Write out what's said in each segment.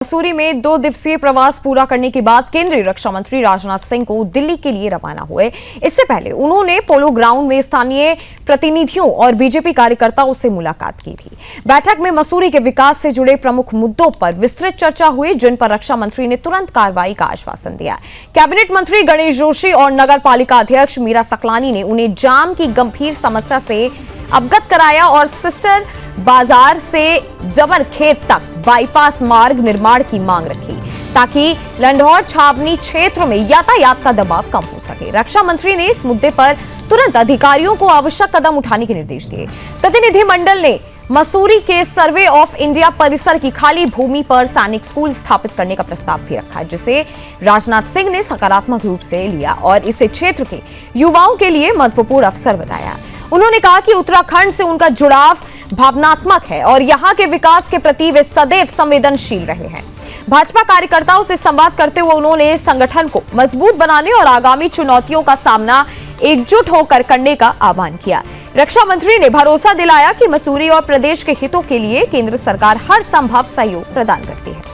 मसूरी में 2 दिवसीय प्रवास पूरा करने के बाद केंद्रीय रक्षा मंत्री राजनाथ सिंह को दिल्ली के लिए रवाना हुए। इससे पहले उन्होंने पोलो ग्राउंड में स्थानीय प्रतिनिधियों और बीजेपी कार्यकर्ताओं से मुलाकात की थी। बैठक में मसूरी के विकास से जुड़े प्रमुख मुद्दों पर विस्तृत चर्चा हुई, जिन पर रक्षा मंत्री ने तुरंत कार्रवाई का आश्वासन दिया। कैबिनेट मंत्री गणेश जोशी और नगर पालिका अध्यक्ष मीरा सकलानी ने उन्हें जाम की गंभीर समस्या से अवगत कराया और सिस्टर बाजार से जबर खेत तक बाईपास मार्ग निर्माण की मांग रखी, ताकि लंढौर छावनी क्षेत्र में यातायात का दबाव कम हो सके। रक्षा मंत्री ने इस मुद्दे पर तुरंत अधिकारियों को आवश्यक कदम उठाने के निर्देश दिए। प्रतिनिधिमंडल ने मसूरी के सर्वे ऑफ इंडिया परिसर की खाली भूमि पर सैनिक स्कूल स्थापित करने का प्रस्ताव भी रखा, जिसे राजनाथ सिंह ने सकारात्मक रूप से लिया और इसे क्षेत्र के युवाओं के लिए महत्वपूर्ण अवसर बताया। उन्होंने कहा कि उत्तराखंड से उनका जुड़ाव भावनात्मक है और यहां के विकास के प्रति वे सदैव संवेदनशील रहे हैं। भाजपा कार्यकर्ताओं से संवाद करते हुए उन्होंने संगठन को मजबूत बनाने और आगामी चुनौतियों का सामना एकजुट होकर करने का आह्वान किया। रक्षा मंत्री ने भरोसा दिलाया कि मसूरी और प्रदेश के हितों के लिए केंद्र सरकार हर संभव सहयोग प्रदान करती है।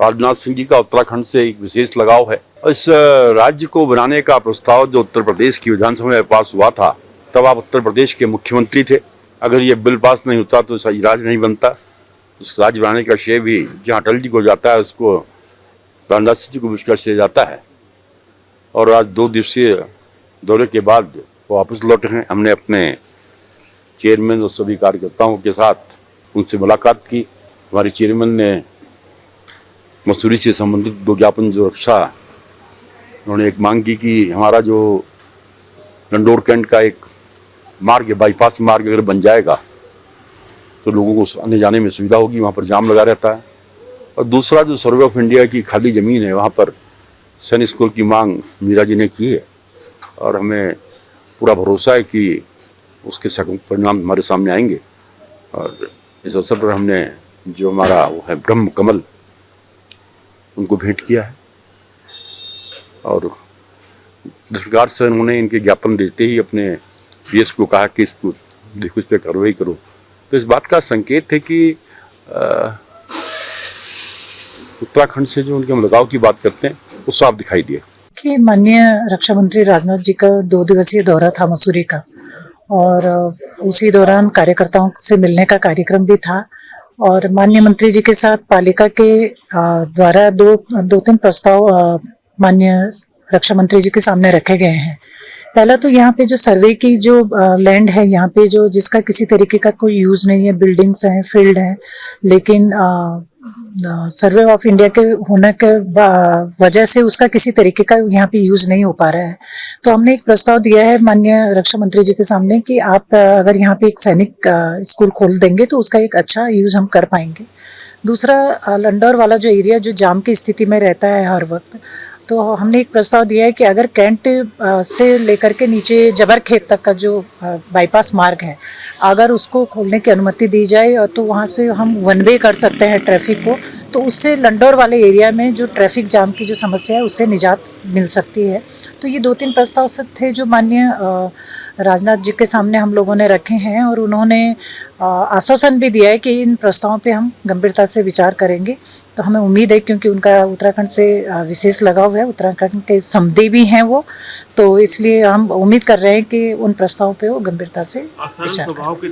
राजनाथ सिंह जी का उत्तराखंड से एक विशेष लगाव है। इस राज्य को बनाने का प्रस्ताव जो उत्तर प्रदेश की विधानसभा में पास हुआ था, तब आप उत्तर प्रदेश के मुख्यमंत्री थे। अगर ये बिल पास नहीं होता तो सही राज्य नहीं बनता। उस राज्य बनाने का श्रेय भी जहाँ अटल जी को जाता है, उसको राजनाथ सिंह जी को विश्वास से जाता है। और आज 2 दिवसीय दौरे के बाद वो वापस लौटे हैं। हमने अपने चेयरमैन और सभी कार्यकर्ताओं के साथ उनसे मुलाकात की। हमारे चेयरमैन ने मसूरी से संबंधित 2 ज्ञापन जो रक्षा, उन्होंने एक मांग की कि हमारा जो लंडौर कैंट का एक मार्ग है, बाईपास मार्ग अगर बन जाएगा तो लोगों को आने जाने में सुविधा होगी, वहाँ पर जाम लगा रहता है। और दूसरा जो सर्वे ऑफ इंडिया की खाली ज़मीन है, वहाँ पर सैनिक स्कूल की मांग मीरा जी ने की है और हमें पूरा भरोसा है कि उसके परिणाम हमारे सामने आएंगे। और इस अवसर पर हमने जो हमारा वो है ब्रह्म कमल, उनको भेंट किया है और सरकार से उन्होंने इनके ज्ञापन देते ही अपने पीएस को कहा कि इसको देखो, इस पर कार्रवाई करो। तो इस बात का संकेत है कि उत्तराखंड से जो उनके लगाव की बात करते हैं वो साफ दिखाई दिए कि माननीय रक्षा मंत्री राजनाथ जी का 2 दिवसीय दौरा था मसूरी का, और उसी दौरान कार्यकर्ताओं से मिलने का कार्यक्रम भी था। और माननीय मंत्री जी के साथ पालिका के द्वारा 2-3 प्रस्ताव माननीय रक्षा मंत्री जी के सामने रखे गए हैं। पहला तो यहाँ पे जो सर्वे की जो लैंड है, यहाँ पे जो जिसका किसी तरीके का कोई यूज नहीं है, बिल्डिंग्स हैं, फील्ड हैं, लेकिन सर्वे ऑफ इंडिया के होने के वजह से उसका किसी तरीके का यहाँ पे यूज नहीं हो पा रहा है। तो हमने एक प्रस्ताव दिया है माननीय रक्षा मंत्री जी के सामने कि आप अगर यहाँ पे एक सैनिक स्कूल खोल देंगे तो उसका एक अच्छा यूज हम कर पाएंगे। दूसरा, लंडौर वाला जो एरिया जो जाम की स्थिति में रहता है हर वक्त, तो हमने एक प्रस्ताव दिया है कि अगर कैंट से लेकर के नीचे जबर खेत तक का जो बाईपास मार्ग है, अगर उसको खोलने की अनुमति दी जाए और तो वहाँ से हम वन वे कर सकते हैं ट्रैफिक को, तो उससे लंडौर वाले एरिया में जो ट्रैफिक जाम की जो समस्या है उससे निजात मिल सकती है। तो ये 2-3 प्रस्ताव थे जो माननीय राजनाथ जी के सामने हम लोगों ने रखे हैं, और उन्होंने आश्वासन भी दिया है कि इन प्रस्तावों पे हम गंभीरता से विचार करेंगे। तो हमें उम्मीद है, क्योंकि उनका उत्तराखंड से विशेष लगाव है, उत्तराखंड के समधी भी हैं वो, तो इसलिए हम उम्मीद कर रहे हैं कि उन प्रस्तावों पे वो गंभीरता से विचार करें।